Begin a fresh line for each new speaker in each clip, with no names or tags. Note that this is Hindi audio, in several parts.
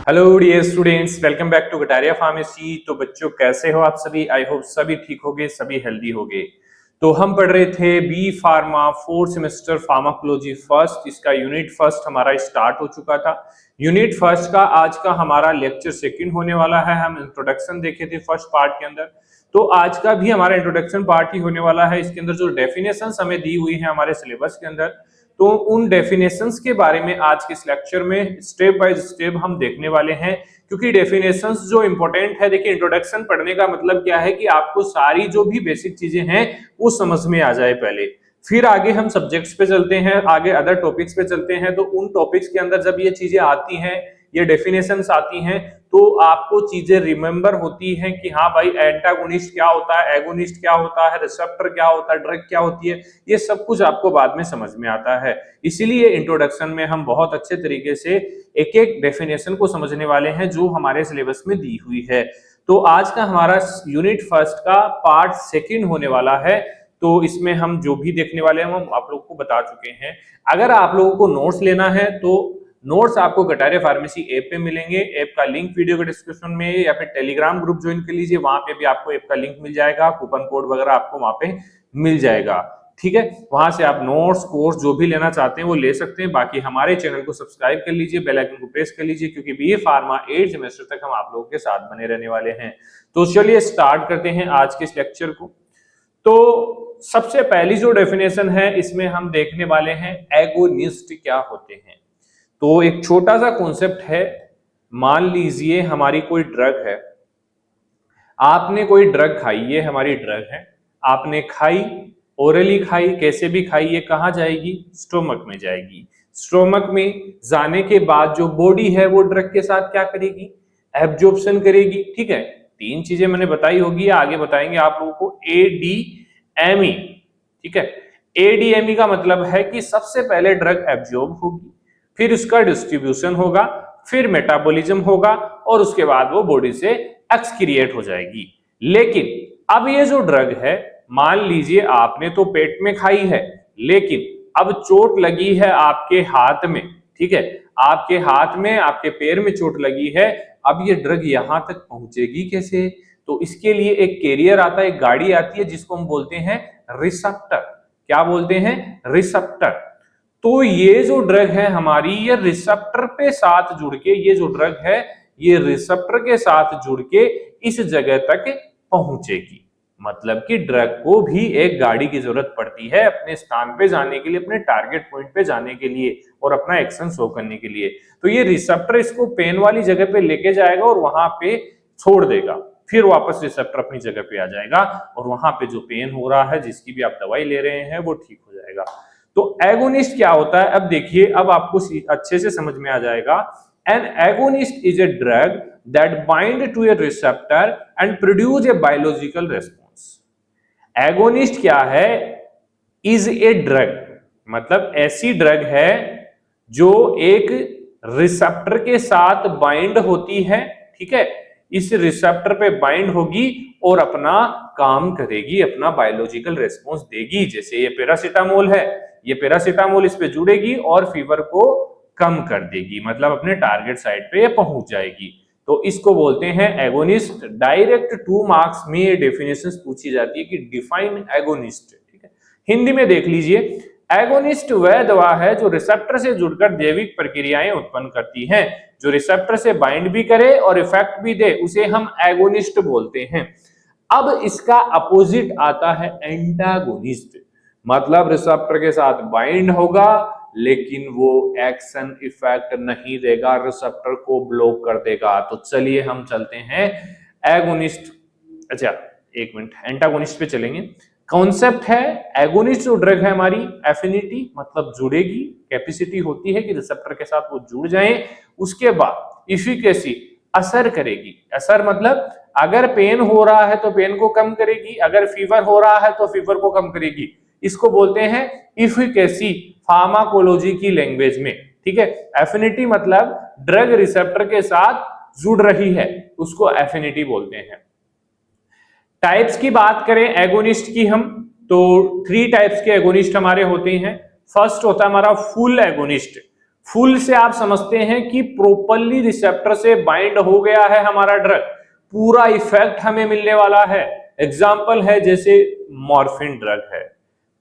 Hello dear students, welcome back to Kataria pharmacy. तो बच्चों कैसे हो आप सभी? आई होप सभी ठीक होगे, सभी हेल्दी होगे। तो हम पढ़ रहे थे B pharma fourth semester pharmacology first. इसका यूनिट फर्स्ट हमारा स्टार्ट हो चुका था। यूनिट फर्स्ट का आज का हमारा लेक्चर सेकंड होने वाला है। हम इंट्रोडक्शन देखे थे फर्स्ट पार्ट के अंदर, तो आज का भी हमारा इंट्रोडक्शन पार्ट ही होने वाला है। इसके अंदर जो डेफिनेशंस हमें दी हुई है हमारे सिलेबस के अंदर, तो उन डेफिनेशंस के बारे में आज के इस लेक्चर में स्टेप बाय स्टेप हम देखने वाले हैं। क्योंकि डेफिनेशंस जो इंपॉर्टेंट है, देखिए इंट्रोडक्शन पढ़ने का मतलब क्या है कि आपको सारी जो भी बेसिक चीजें हैं वो समझ में आ जाए पहले, फिर आगे हम सब्जेक्ट्स पे चलते हैं, आगे अदर टॉपिक्स पे चलते हैं। तो उन टॉपिक्स के अंदर जब ये चीजें आती हैं, ये डेफिनेशंस आती हैं, तो आपको चीजें रिमेंबर होती हैं कि हाँ भाई एंटागोनिस्ट क्या होता है, एगोनिस्ट क्या होता है, रिसेप्टर क्या होता है, ड्रग क्या होती है, ये सब कुछ आपको बाद में समझ में आता है। इसीलिए इंट्रोडक्शन में हम बहुत अच्छे तरीके से एक एक डेफिनेशन को समझने वाले हैं जो हमारे सिलेबस में दी हुई है। तो आज का हमारा यूनिट फर्स्ट का पार्ट सेकंड होने वाला है। तो इसमें हम जो भी देखने वाले हैं हम आप लोगों को बता चुके हैं। अगर आप लोगों को नोट्स लेना है तो नोट्स आपको कटारिया फार्मेसी ऐप पे मिलेंगे। ऐप का लिंक वीडियो के डिस्क्रिप्शन में, या फिर टेलीग्राम ग्रुप ज्वाइन कर लीजिए, वहां पे भी आपको ऐप का लिंक मिल जाएगा, कूपन कोड वगैरह आपको वहां पे मिल जाएगा। ठीक है, वहां से आप नोट्स कोर्स जो भी लेना चाहते हैं वो ले सकते हैं। बाकी हमारे चैनल को सब्सक्राइब कर लीजिए, बेल आइकन को प्रेस कर लीजिए, क्योंकि बीए फार्मा 8 सेमेस्टर तक हम आप लोगों के साथ बने रहने वाले हैं। तो चलिए स्टार्ट करते हैं आज के इस लेक्चर को। तो सबसे पहली जो डेफिनेशन है इसमें हम देखने वाले हैं एगोनिस्ट क्या होते हैं। तो एक छोटा सा कॉन्सेप्ट है। मान लीजिए हमारी कोई ड्रग है, आपने कोई ड्रग खाई, ये हमारी ड्रग है, आपने खाई, ओरली खाई, कैसे भी खाई, ये कहां जाएगी? स्टोमक में जाएगी। स्टोमक में जाने के बाद जो बॉडी है वो ड्रग के साथ क्या करेगी? एब्जॉर्प्शन करेगी। ठीक है, तीन चीजें मैंने बताई होगी, आगे बताएंगे आप लोगों को। एडीएमई, ठीक है, एडीएमई का मतलब है कि सबसे पहले ड्रग एब्जॉर्ब होगी, फिर उसका डिस्ट्रीब्यूशन होगा, फिर मेटाबॉलिज्म होगा, और उसके बाद वो बॉडी से एक्सक्रिएट हो जाएगी। लेकिन अब ये जो ड्रग है, मान लीजिए आपने तो पेट में खाई है, लेकिन अब चोट लगी है आपके हाथ में। ठीक है, आपके हाथ में, आपके पैर में चोट लगी है। अब ये ड्रग यहां तक पहुंचेगी कैसे? तो इसके लिए एक कैरियर आता है, एक गाड़ी आती है जिसको हम बोलते हैं रिसेप्टर। क्या बोलते हैं? रिसेप्टर। तो ये जो ड्रग है हमारी, ये रिसेप्टर पे साथ जुड़ के, ये जो ड्रग है ये रिसेप्टर के साथ जुड़ के इस जगह तक पहुंचेगी। मतलब कि ड्रग को भी एक गाड़ी की जरूरत पड़ती है अपने स्थान पे जाने के लिए, अपने टारगेट पॉइंट पे जाने के लिए और अपना एक्शन शो करने के लिए। तो ये रिसेप्टर इसको पेन वाली जगह पे लेके जाएगा और वहां पे छोड़ देगा, फिर वापस रिसेप्टर अपनी जगह पे आ जाएगा और वहां पे जो पेन हो रहा है, जिसकी भी आप दवाई ले रहे हैं, वो ठीक हो जाएगा। तो एगोनिस्ट क्या होता है? अब देखिए, अब आपको अच्छे से समझ में आ जाएगा। An agonist is a drug that bind to a receptor and produce a biological response. Agonist क्या है? इज ए ड्रग, मतलब ऐसी ड्रग है जो एक रिसेप्टर के साथ बाइंड होती है। ठीक है, इस रिसेप्टर पे बाइंड होगी और अपना काम करेगी, अपना बायोलॉजिकल रेस्पॉन्स देगी। जैसे ये पैरासीटामोल है, ये पैरासीटामोल इस पे जुड़ेगी और फीवर को कम कर देगी, मतलब अपने टारगेट साइट पे पहुंच जाएगी। तो इसको बोलते हैं एगोनिस्ट। डायरेक्ट 2 मार्क्स में ये डेफिनेशंस पूछी जाती है कि डिफाइन एगोनिस्ट। ठीक है, हिंदी में देख लीजिए। एगोनिस्ट वह दवा है जो रिसेप्टर से जुड़कर जैविक प्रक्रियाएं उत्पन्न करती हैं, जो रिसेप्टर से बाइंड भी करे और इफेक्ट भी दे, उसे हम एगोनिस्ट बोलते हैं। अब इसका अपोजिट आता है एंटागोनिस्ट, मतलब रिसेप्टर के साथ बाइंड होगा लेकिन वो एक्शन इफेक्ट नहीं देगा, रिसेप्टर को ब्लॉक कर देगा। तो चलिए हम चलते हैं एगोनिस्ट, अच्छा एक मिनट, एंटागोनिस्ट पे चलेंगे। कॉन्सेप्ट है, एगोनिस्ट जो ड्रग है हमारी, एफिनिटी मतलब जुड़ेगी, कैपेसिटी होती है कि रिसेप्टर के साथ वो जुड़ जाए। उसके बाद इफिकेसी, असर करेगी। असर मतलब अगर पेन हो रहा है तो पेन को कम करेगी, अगर फीवर हो रहा है तो फीवर को कम करेगी। इसको बोलते हैं इफिकेसी फार्माकोलॉजी की लैंग्वेज में। ठीक है, एफिनिटी मतलब ड्रग रिसेप्टर के साथ जुड़ रही है, उसको एफिनिटी बोलते हैं। टाइप्स की बात करें एगोनिस्ट की हम, तो 3 टाइप्स के एगोनिस्ट हमारे होते हैं। फर्स्ट होता है हमारा फुल एगोनिस्ट। फुल से आप समझते हैं कि प्रॉपरली रिसेप्टर से बाइंड हो गया है हमारा ड्रग, पूरा इफेक्ट हमें मिलने वाला है। एग्जाम्पल है जैसे मॉर्फिन ड्रग है।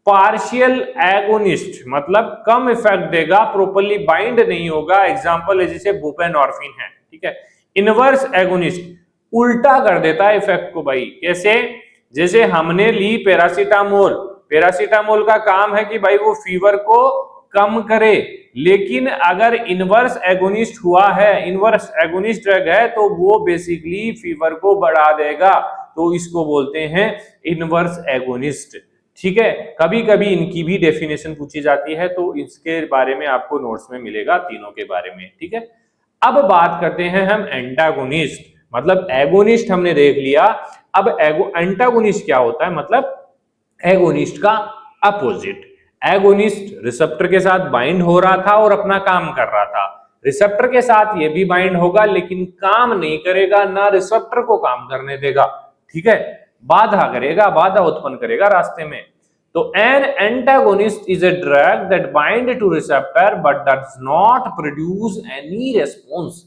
पार्शियल एगोनिस्ट मतलब कम इफेक्ट देगा, प्रॉपरली बाइंड नहीं होगा। एग्जाम्पल है जैसे बुप्रेनॉर्फिन है, ठीक है। इनवर्स एगोनिस्ट उल्टा कर देता है इफेक्ट को भाई। कैसे? जैसे हमने ली पैरासीटामोल, पैरासीटामोल का काम है कि भाई वो फीवर को कम करे, लेकिन अगर इनवर्स एगोनिस्ट हुआ है, इनवर्स एगोनिस्ट ड्रग है, तो वो बेसिकली फीवर को बढ़ा देगा। तो इसको बोलते हैं इनवर्स एगोनिस्ट, ठीक है। कभी कभी इनकी भी डेफिनेशन पूछी जाती है, तो इसके बारे में आपको नोट्स में मिलेगा तीनों के बारे में, ठीक है। अब बात करते हैं हम एंटागोनिस्ट, मतलब एगोनिस्ट हमने देख लिया। अब एंटागोनिस्ट क्या होता है? मतलब एगोनिस्ट का अपोजिट। एगोनिस्ट रिसेप्टर के साथ बाइंड हो रहा था और अपना काम कर रहा था, रिसेप्टर के साथ ये भी बाइंड होगा लेकिन काम नहीं करेगा, ना रिसेप्टर को काम करने देगा, ठीक है। बाधा करेगा, बाधा उत्पन्न करेगा रास्ते में। तो an antagonist is a drug that bind to receptor but does not produce any response.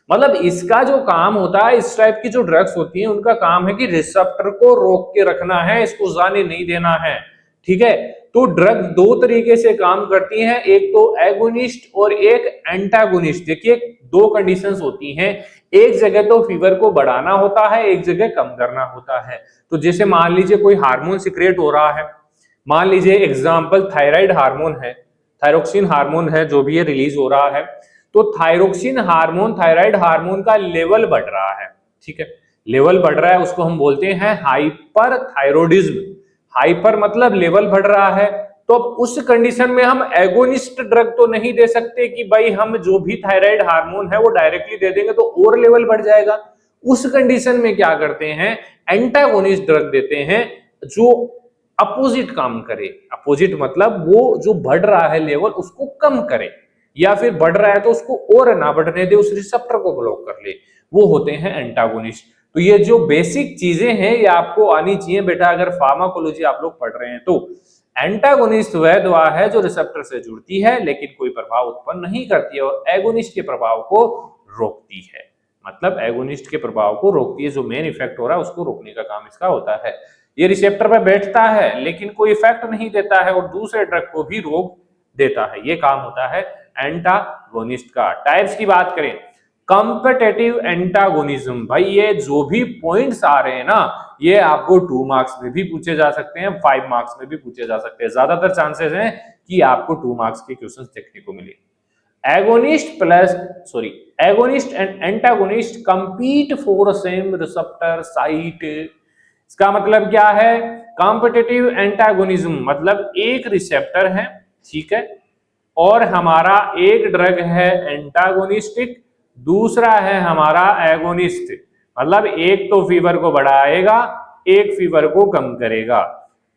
मतलब इसका जो काम होता है, इस टाइप की जो ड्रग्स होती हैं उनका काम है कि रिसेप्टर को रोक के रखना है, इसको जाने नहीं देना है, ठीक है। तो ड्रग दो तरीके से काम करती हैं, एक तो एगोनिस्ट और एक एंटागोनिस्ट। देखिए दो कंडीशंस होती हैं, एक जगह तो फीवर को बढ़ाना होता है, एक जगह कम करना होता है। तो जैसे मान लीजिए कोई हार्मोन सिक्रेट हो रहा है, मान लीजिए एग्जाम्पल थायराइड हार्मोन है, थायरोक्सिन हार्मोन है, जो भी ये रिलीज हो रहा है, तो थायरोक्सिन हार्मोन, थायराइड हार्मोन का लेवल बढ़ रहा है, ठीक है। लेवल बढ़ रहा है, उसको हम बोलते हैं हाइपर थायरोडिज्म। हाइपर मतलब लेवल बढ़ रहा है। तो अब उस कंडीशन में हम एगोनिस्ट ड्रग तो नहीं दे सकते कि भाई हम जो भी थायराइड हार्मोन है वो डायरेक्टली दे देंगे तो और लेवल बढ़ जाएगा। उस कंडीशन में क्या करते हैं, एंटागोनिस्ट ड्रग देते हैं जो अपोजिट काम करे। अपोजिट मतलब वो जो बढ़ रहा है लेवल उसको कम करे, या फिर बढ़ रहा है तो उसको और ना बढ़ने दे, उस रिसेप्टर को ब्लॉक कर ले, वो होते हैं एंटागोनिस्ट। तो ये जो बेसिक चीजें हैं ये आपको आनी चाहिए बेटा, अगर फार्माकोलॉजी आप लोग पढ़ रहे हैं तो। एंटागोनिस्ट वह दवा है जो रिसेप्टर से जुड़ती है लेकिन कोई प्रभाव उत्पन्न नहीं करती है, और एगोनिस्ट के प्रभाव को रोकती है। मतलब एगोनिस्ट के प्रभाव को रोकती है, जो मेन इफेक्ट हो रहा है उसको रोकने का काम इसका होता है। ये रिसेप्टर पे बैठता है लेकिन कोई इफेक्ट नहीं देता है और दूसरे ड्रग को भी रोक देता है, ये काम होता है एंटागोनिस्ट का। टाइप्स की बात करें, कॉम्पिटिटिव एंटागोनिज्म, भाई ये जो भी पॉइंट्स आ रहे हैं ना, ये आपको 2 मार्क्स में भी पूछे जा सकते हैं, 5 मार्क्स में भी पूछे जा सकते हैं। ज्यादातर चांसेस हैं कि आपको 2 मार्क्स के क्वेश्चंस देखने को मिले। Agonist and antagonist compete for same receptor site. इसका मतलब क्या है? कॉम्पिटिटिव एंटागोनिज्म मतलब एक रिसेप्टर है, ठीक है, और हमारा एक ड्रग है एंटागोनिस्टिक, दूसरा है हमारा एगोनिस्ट। मतलब एक तो फीवर को बढ़ाएगा, एक फीवर को कम करेगा।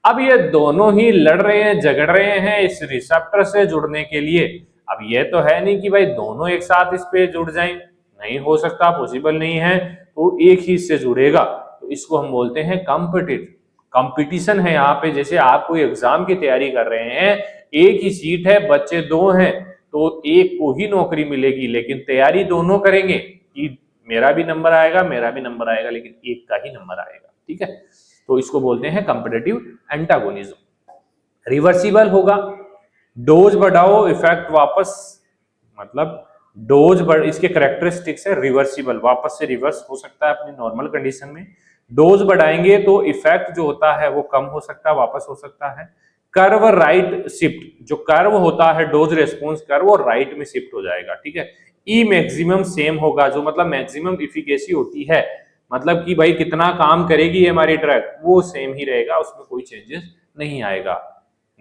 अब ये दोनों ही लड़ रहे हैं, झगड़ रहे हैं इस रिसेप्टर से जुड़ने के लिए। अब ये तो है नहीं कि भाई दोनों एक साथ इस पे जुड़ जाएं, नहीं हो सकता, पॉसिबल नहीं है, तो एक ही इससे जुड़ेगा। तो इसको हम बोलते हैं कॉम्पिटिटिव। कंपटीशन है यहाँ पे, जैसे आप कोई एग्जाम की तैयारी कर रहे हैं, एक ही सीट है, बच्चे दो हैं, तो एक को ही नौकरी मिलेगी, लेकिन तैयारी दोनों करेंगे कि मेरा भी नंबर आएगा, मेरा भी नंबर आएगा, लेकिन एक का ही नंबर आएगा, ठीक है। तो इसको बोलते हैं कॉम्पिटिटिव एंटागोनिज्म। रिवर्सिबल होगा, डोज बढ़ाओ इफेक्ट वापस, मतलब डोज बढ़, इसके करेक्टरिस्टिक्स है रिवर्सिबल, वापस से रिवर्स हो सकता है अपनी नॉर्मल कंडीशन में। डोज बढ़ाएंगे तो इफेक्ट जो होता है वो कम हो सकता है, वापस हो सकता है। कर्व राइट शिफ्ट, जो कर्व होता है डोज रेस्पॉन्स कर्व, वो राइट में शिफ्ट हो जाएगा, ठीक है। ई मैक्सिमम सेम होगा, जो मतलब मैक्सिमम इफिकेसी होती है, मतलब कि भाई कितना काम करेगी हमारी ड्रग, वो सेम ही रहेगा, उसमें कोई चेंजेस नहीं आएगा।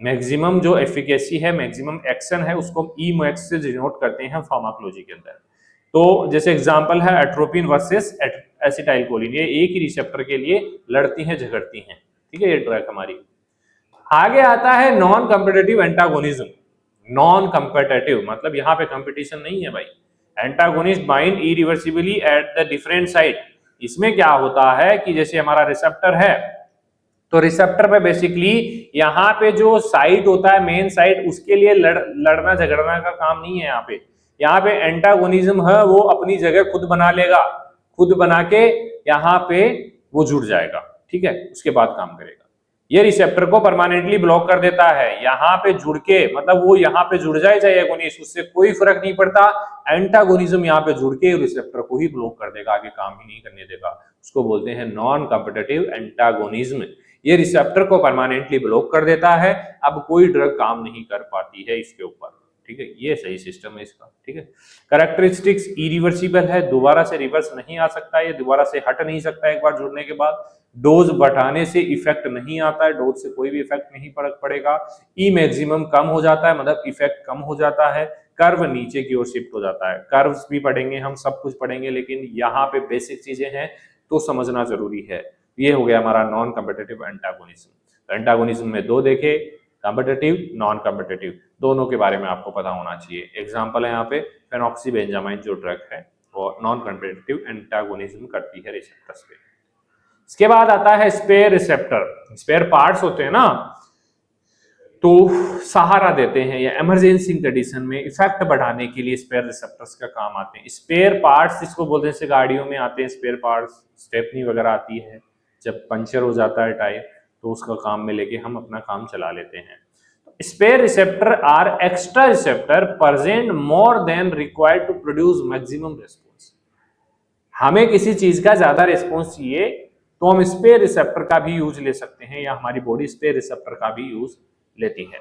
मैक्सिमम जो एफिकेसी है, मैक्सिमम एक्शन है, उसको हम ई मैक्स से डिनोट करते हैं फार्माकोलॉजी के अंदर। तो जैसे एग्जांपल है एट्रोपिन वर्सेस एसिटाइलकोलिन, ये एक ही रिसेप्टर के लिए लड़ती हैं, झगड़ती हैं, ठीक है, ये ड्रग हमारी। आगे आता है non competitive antagonism. Non competitive मतलब यहाँ पे कंपटीशन नहीं है भाई। Antagonist bind irreversibly at the different site. इसमें क्या होता है कि जैसे हमारा रिसेप्टर है, तो रिसेप्टर पे बेसिकली यहाँ पे जो साइट होता है, मेन साइट, उसके लिए लड़ना झगड़ना का काम नहीं है यहाँ पे। यहाँ पे एंटागोनिज्म है वो अपनी जगह खुद बना लेगा, खुद बना के यहाँ पे वो जुड़ जाएगा, ठीक है, उसके बाद काम करेगा। ये रिसेप्टर को परमानेंटली ब्लॉक कर देता है, यहाँ पे जुड़ के, मतलब वो यहाँ पे जुड़ जाए चाहे एगोनिस्ट, उससे कोई फर्क नहीं पड़ता। एंटागोनिज्म यहाँ पे जुड़ के रिसेप्टर को ही ब्लॉक कर देगा, आगे काम ही नहीं करने देगा। उसको बोलते हैं नॉन कॉम्पिटिटिव एंटागोनिज्म। ये रिसेप्टर को परमानेंटली ब्लॉक कर देता है, अब कोई ड्रग काम नहीं कर पाती है इसके ऊपर, ठीक है। ये सही सिस्टम है इसका, ठीक है। कैरेक्टरिस्टिक्स इरिवर्सिबल है, दोबारा से रिवर्स नहीं आ सकता, ये दोबारा से हट नहीं सकता एक बार जुड़ने के बाद। डोज बढ़ाने से इफेक्ट नहीं आता है, डोज से कोई भी इफेक्ट नहीं पड़ेगा। ई मैक्सिमम कम हो जाता है, मतलब इफेक्ट कम हो जाता है। कर्व नीचे की ओर शिफ्ट हो जाता है। कर्व्स भी पढ़ेंगे हम, सब कुछ पढ़ेंगे, लेकिन यहाँ पे बेसिक चीजें हैं तो समझना जरूरी है। ये हो गया हमारा नॉन कॉम्पिटिटिव एंटागोनिज्म। एंटागोनिज्म में दो देखे, कॉम्पिटिटिव, नॉन कॉम्पिटिटिव, दोनों के बारे में आपको पता होना चाहिए। एग्जांपल है यहाँ पे फेनॉक्सीबेंजामाइन जो ड्रग है वो नॉन कॉम्पिटिटिव एंटागोनिज्म करती है रिसेप्टर्स पे। इसके बाद आता है स्पेयर रिसेप्टर। स्पेयर पार्ट्स होते हैं ना, तो सहारा देते हैं या इमरजेंसी कंडीशन में इफेक्ट बढ़ाने के लिए स्पेयर रिसेप्टर्स का काम आते हैं। स्पेयर पार्ट्स जिसको बोलते हैं, जैसे गाड़ियों में आते हैं स्पेयर पार्ट्स, स्टेपनी वगैरह आती है, जब पंचर हो जाता है टायर तो उसका काम में लेके हम अपना काम चला लेते हैं। Spare receptor are extra receptor present more than required to produce maximum response. हमें किसी चीज का ज्यादा रिस्पॉन्स चाहिए तो हम स्पेयर रिसेप्टर का भी यूज ले सकते हैं, या हमारी बॉडी स्पेयर रिसेप्टर का भी यूज लेती है।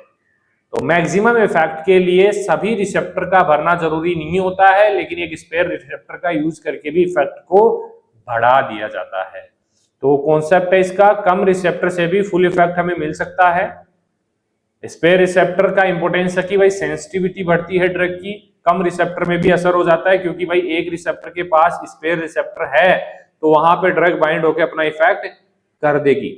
तो मैक्सिमम इफेक्ट के लिए सभी रिसेप्टर का भरना जरूरी नहीं होता है, लेकिन एक स्पेयर रिसेप्टर का यूज करके भी इफेक्ट को बढ़ा दिया जाता है। तो कॉन्सेप्ट है इसका, कम रिसेप्टर से भी फुल इफेक्ट हमें मिल सकता है। स्पेयर रिसेप्टर का इंपोर्टेंस है कि भाई सेंसिटिविटी बढ़ती है ड्रग की, कम रिसेप्टर में भी असर हो जाता है, क्योंकि भाई एक रिसेप्टर के पास स्पेयर रिसेप्टर है तो वहां पे ड्रग बाइंड होकर अपना इफेक्ट कर देगी,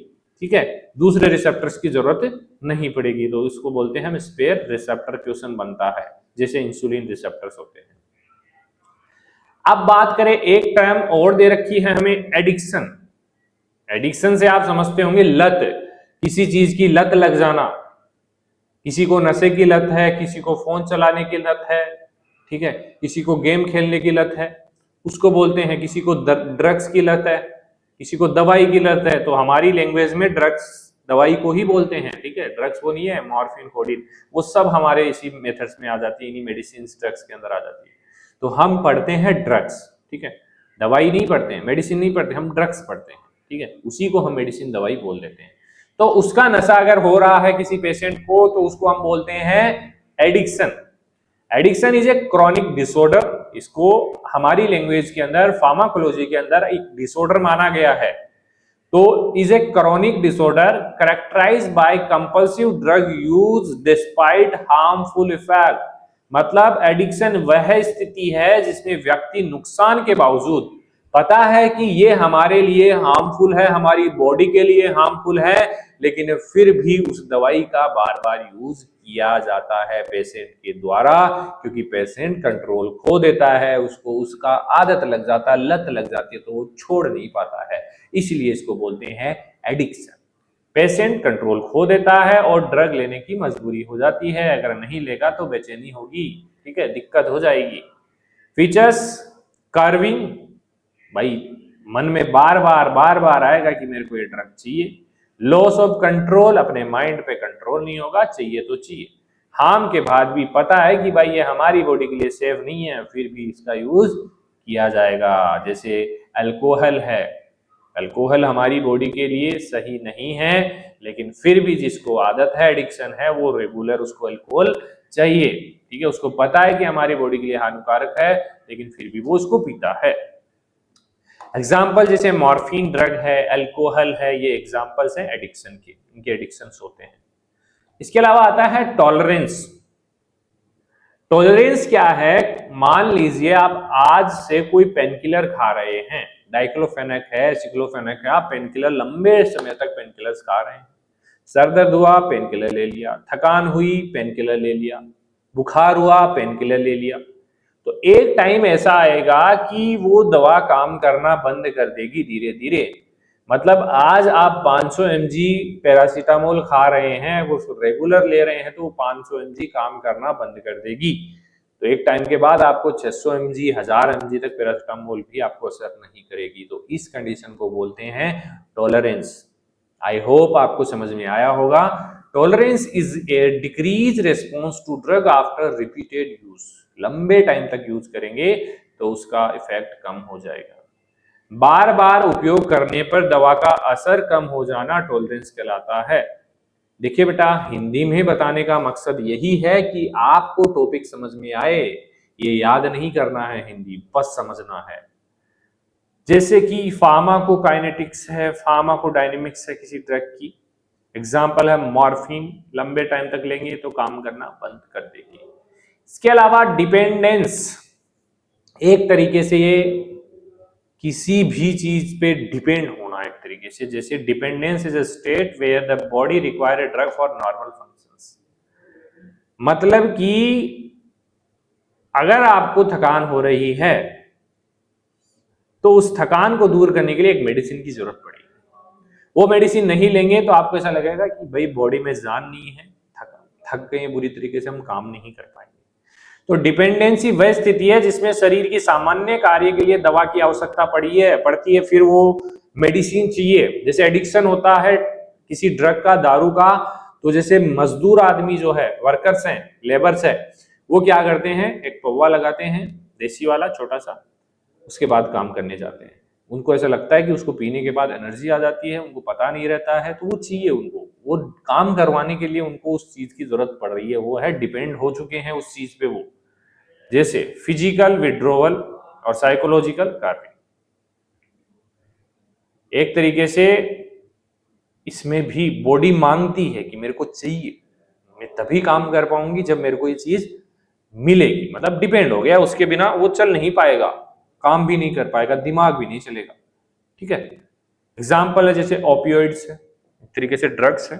ठीक है, दूसरे रिसेप्टर्स की जरूरत नहीं पड़ेगी। तो इसको बोलते हैं हम स्पेयर रिसेप्टर क्वेश्चन बनता है, जैसे इंसुलिन रिसेप्टर्स होते हैं। अब बात करें, एक टर्म और दे रखी है हमें, एडिक्शन। एडिक्शन से आप समझते होंगे लत, किसी चीज की लत लग जाना। किसी को नशे की लत है, किसी को फोन चलाने की लत है, ठीक है, किसी को गेम खेलने की लत है, उसको बोलते हैं। किसी को ड्रग्स की लत है, किसी को दवाई की लत है, तो हमारी लैंग्वेज में ड्रग्स दवाई को ही बोलते हैं, ठीक है। ड्रग्स वो नहीं है मॉर्फिन, कोडीन, वो सब हमारे इसी मेथड्स में आ जाती है, इन्हीं मेडिसिन ड्रग्स के अंदर आ जाती है। तो हम पढ़ते हैं ड्रग्स, ठीक है, दवाई नहीं पढ़ते हैं, मेडिसिन नहीं पढ़ते, हम ड्रग्स पढ़ते हैं, ठीक है, उसी को हम मेडिसिन दवाई बोल देते हैं। तो उसका नशा अगर हो रहा है किसी पेशेंट को तो उसको हम बोलते हैं addiction. Addiction is a chronic disorder, इसको हमारी लैंग्वेज के अंदर, फार्माकोलॉजी के अंदर एक डिसऑर्डर माना गया है। तो is a chronic disorder characterised by compulsive drug use despite harmful effect. मतलब एडिक्शन वह स्थिति है जिसमें व्यक्ति नुकसान के बावजूद, पता है कि ये हमारे लिए हार्मफुल है, हमारी बॉडी के लिए हार्मफुल है, लेकिन फिर भी उस दवाई का बार बार यूज किया जाता है पेशेंट के द्वारा, क्योंकि पेशेंट कंट्रोल खो देता है, उसको उसका आदत लग जाता है, लत लग जाती है, तो वो छोड़ नहीं पाता है, इसलिए इसको बोलते हैं एडिक्शन। पेशेंट कंट्रोल खो देता है और ड्रग लेने की मजबूरी हो जाती है, अगर नहीं लेगा तो बेचैनी होगी, ठीक है, दिक्कत हो जाएगी। फीचर्स, कार्विंग, भाई मन में बार बार आएगा कि मेरे को ये ड्रग चाहिए। लॉस ऑफ कंट्रोल, अपने माइंड पे कंट्रोल नहीं होगा, चाहिए तो चाहिए। हार्म के बाद भी पता है कि भाई ये हमारी बॉडी के लिए सेफ नहीं है, फिर भी इसका यूज किया जाएगा। जैसे अल्कोहल है, अल्कोहल हमारी बॉडी के लिए सही नहीं है, लेकिन फिर भी जिसको आदत है, एडिक्शन है, वो रेगुलर उसको अल्कोहल चाहिए, ठीक है, उसको पता है कि हमारी बॉडी के लिए हानिकारक है, लेकिन फिर भी वो उसको पीता है। एग्जाम्पल जैसे मॉर्फिन ड्रग है, अल्कोहल है, ये एग्जाम्पल्स हैं एडिक्शन के, इनके एडिक्शंस होते हैं। इसके अलावा आता है टॉलरेंस। टॉलरेंस क्या है, मान लीजिए आप आज से कोई पेनकिलर खा रहे हैं, डाइक्लोफेनेक है, सिक्लोफेनेक है, आप पेनकिलर लंबे समय तक पेनकिलर्स खा रहे हैं, सर दर्द हुआ पेनकिलर ले लिया, थकान हुई पेनकिलर ले लिया, बुखार हुआ पेनकिलर ले लिया, तो एक टाइम ऐसा आएगा कि वो दवा काम करना बंद कर देगी धीरे धीरे। मतलब आज आप 500 mg पैरासीटामोल खा रहे हैं, वो रेगुलर ले रहे हैं, तो 500 mg काम करना बंद कर देगी। तो एक टाइम के बाद आपको 600 mg 1000 mg तक पैरासिटामोल भी आपको असर नहीं करेगी। तो इस कंडीशन को बोलते हैं टॉलरेंस। आई होप आपको समझ में आया होगा। Tolerance is a decrease response to drug after repeated use. लंबे टाइम तक यूज करेंगे तो उसका इफेक्ट कम हो जाएगा। बार बार उपयोग करने पर दवा का असर कम हो जाना टॉलरेंस कहलाता है। देखिए बेटा, हिंदी में बताने का मकसद यही है कि आपको टॉपिक समझ में आए, ये याद नहीं करना है, हिंदी बस समझना है। जैसे कि फार्माकोकाइनेटिक्स है, फार्माकोडायनेमिक्स है किसी ड्रग की। एग्जाम्पल है मॉर्फिन, लंबे टाइम तक लेंगे तो काम करना बंद कर देगी। इसके अलावा डिपेंडेंस, एक तरीके से ये किसी भी चीज पे डिपेंड होना, एक तरीके से। जैसे dependence is a state where the body require a drug for normal functions. मतलब कि अगर आपको थकान हो रही है तो उस थकान को दूर करने के लिए एक मेडिसिन की जरूरत पड़ेगी। वो मेडिसिन नहीं लेंगे तो आपको ऐसा लगेगा कि भाई बॉडी में जान नहीं है, थक गए बुरी तरीके से, हम काम नहीं कर पाएंगे। तो डिपेंडेंसी वह स्थिति है जिसमें शरीर की सामान्य कार्य के लिए दवा की आवश्यकता पड़ती है, फिर वो मेडिसिन चाहिए। जैसे एडिक्शन होता है किसी ड्रग का, दारू का, तो जैसे मजदूर आदमी जो है, वर्कर्स हैं, लेबर्स है, वो क्या करते हैं, एक पौवा लगाते हैं देसी वाला छोटा सा, उसके बाद काम करने जाते हैं। उनको ऐसा लगता है कि उसको पीने के बाद एनर्जी आ जाती है, उनको पता नहीं रहता है, तो वो चाहिए उनको, वो काम करवाने के लिए उनको उस चीज की जरूरत पड़ रही है, वो है डिपेंड हो चुके हैं उस चीज पे वो। जैसे फिजिकल विड्रोवल और साइकोलॉजिकल कार्य। एक तरीके से इसमें भी बॉडी मांगती है कि मेरे को चाहिए, मैं तभी काम कर पाऊंगी जब मेरे को ये चीज मिलेगी। मतलब डिपेंड हो गया, उसके बिना वो चल नहीं पाएगा, काम भी नहीं कर पाएगा, दिमाग भी नहीं चलेगा। ठीक है। एग्जाम्पल है जैसे ओपियोइड्स है, एक तरीके से ड्रग्स है,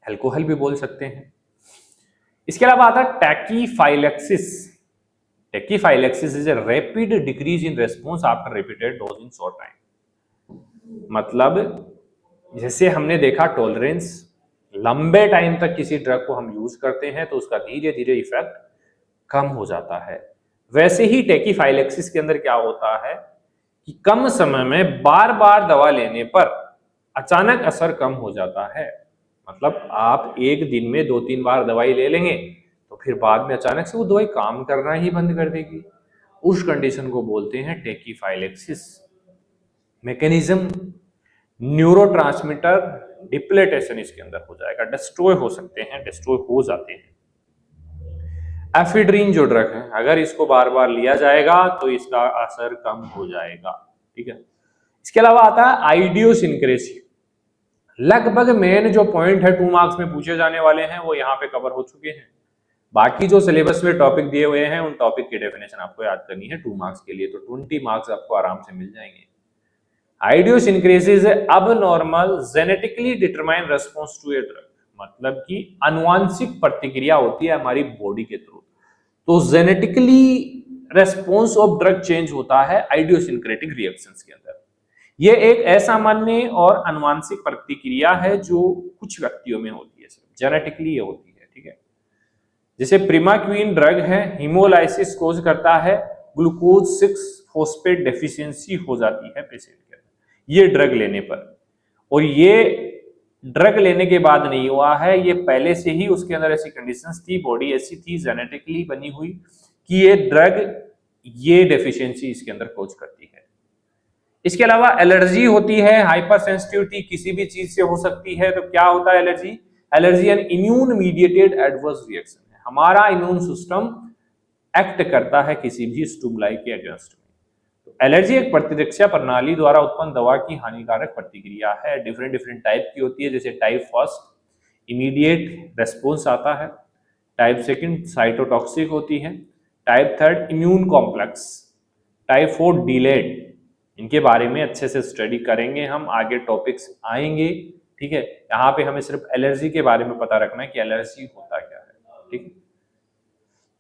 अल्कोहल भी बोल सकते हैं। इसके अलावा आता है tachyphylaxis. Tachyphylaxis is a rapid decrease in response after repeated dose in short time. मतलब जैसे हमने देखा टॉलरेंस, लंबे टाइम तक किसी ड्रग को हम यूज करते हैं तो उसका धीरे धीरे इफेक्ट कम हो जाता है। वैसे ही टैकीफाइलेक्सिस के अंदर क्या होता है कि कम समय में बार बार दवा लेने पर अचानक असर कम हो जाता है। मतलब आप एक दिन में 2-3 बार दवाई ले लेंगे तो फिर बाद में अचानक से वो दवाई काम करना ही बंद कर देगी। उस कंडीशन को बोलते हैं टैकीफाइलेक्सिस। मैकेनिज्म, न्यूरोट्रांसमीटर डिप्लेटेशन इसके अंदर हो जाएगा, डिस्ट्रॉय हो सकते हैं, डिस्ट्रॉय हो जाते हैं। एफिड्रिन जो ड्रग है, अगर इसको बार बार लिया जाएगा तो इसका असर कम हो जाएगा। ठीक है। इसके अलावा आता है आइडियोसिंक्रेसी। लगभग मेन जो पॉइंट है 2 मार्क्स में पूछे जाने वाले हैं वो यहाँ पे कवर हो चुके हैं। बाकी जो सिलेबस में टॉपिक दिए हुए हैं उन टॉपिक की डेफिनेशन आपको याद करनी है 2 मार्क्स के लिए, तो 20 मार्क्स आपको आराम से मिल जाएंगे। Idiosyncrasy is abnormal genetically determine response to a drug. मतलब कि आनुवांशिक प्रतिक्रिया होती है हमारी बॉडी के थ्रू, तो genetically response of drug change होता है आइडियोसिंक्रेटिक रिएक्शंस के अंदर। ये एक असामान्य और अनुवांशिक प्रतिक्रिया है जो कुछ व्यक्तियों में होती है, सिर्फ जेनेटिकली ये होती है। ठीक है। जैसे प्रिमाक्विन ड्रग है, हीमोलाइसिस कोज करता है, ग्लूकोज 6 फॉस्फेट डेफिशिएंसी हो जाती है पेशेंट के अंदर ये ड्रग लेने पर। और ये ड्रग लेने के बाद नहीं हुआ है, ये पहले से ही उसके अंदर ऐसी कंडीशंस थी, बॉडी ऐसी थी, जेनेटिकली बनी हुई कि ये ड्रग ये डेफिशिएंसी इसके अंदर कोज करती है। इसके अलावा एलर्जी होती है, हाइपर सेंसिटिविटी किसी भी चीज से हो सकती है। तो क्या होता है allergy? Allergy N immune mediated adverse reaction है, हमारा इम्यून सिस्टम एक्ट करता है किसी भी स्टिमुलाई के अगेंस्ट में। तो एलर्जी एक प्रतिरक्षा प्रणाली द्वारा उत्पन्न दवा की हानिकारक प्रतिक्रिया है। डिफरेंट डिफरेंट टाइप की होती है, जैसे टाइप फर्स्ट इमीडिएट रेस्पॉन्स आता है, टाइप सेकंड साइटोटॉक्सिक होती है, type third immune complex, type 4 delayed. इनके बारे में अच्छे से स्टडी करेंगे हम, आगे टॉपिक्स आएंगे। ठीक है। यहाँ पे हमें सिर्फ एलर्जी के बारे में पता रखना है कि एलर्जी होता क्या है। ठीक है।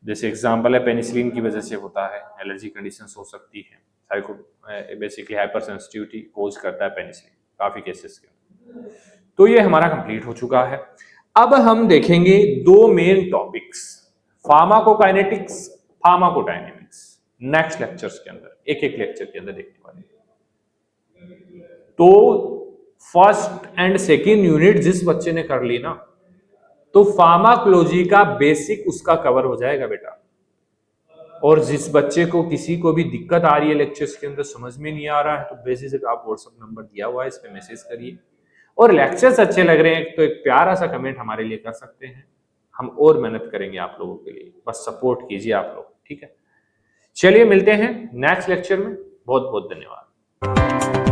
जैसे एग्जांपल है पेनिसिलिन की वजह से होता है, एलर्जी कंडीशंस हो सकती है। साइको बेसिकली हाइपर सेंसिटिविटी कोज करता है पेनिसिलिन काफी केसेस के। तो ये हमारा कंप्लीट हो चुका है। अब हम देखेंगे 2 main topics, pharmacokinetics, pharmacodynamics, next lectures के अंदर एक एक लेक्चर के अंदर देखने वाले। तो फर्स्ट एंड सेकेंड यूनिट जिस बच्चे ने कर ली ना, तो फार्माकोलॉजी का बेसिक उसका कवर हो जाएगा बेटा। और जिस बच्चे को किसी को भी दिक्कत आ रही है लेक्चर्स के अंदर, समझ में नहीं आ रहा है, तो बेसिक आप व्हाट्सएप नंबर दिया हुआ है, इस पे मैसेज करिए। और लेक्चर्स अच्छे लग रहे हैं तो एक प्यारा सा कमेंट हमारे लिए कर सकते हैं, हम और मेहनत करेंगे आप लोगों के लिए, बस सपोर्ट कीजिए आप लोग, ठीक है। चलिए मिलते हैं नेक्स्ट लेक्चर में, बहुत बहुत धन्यवाद।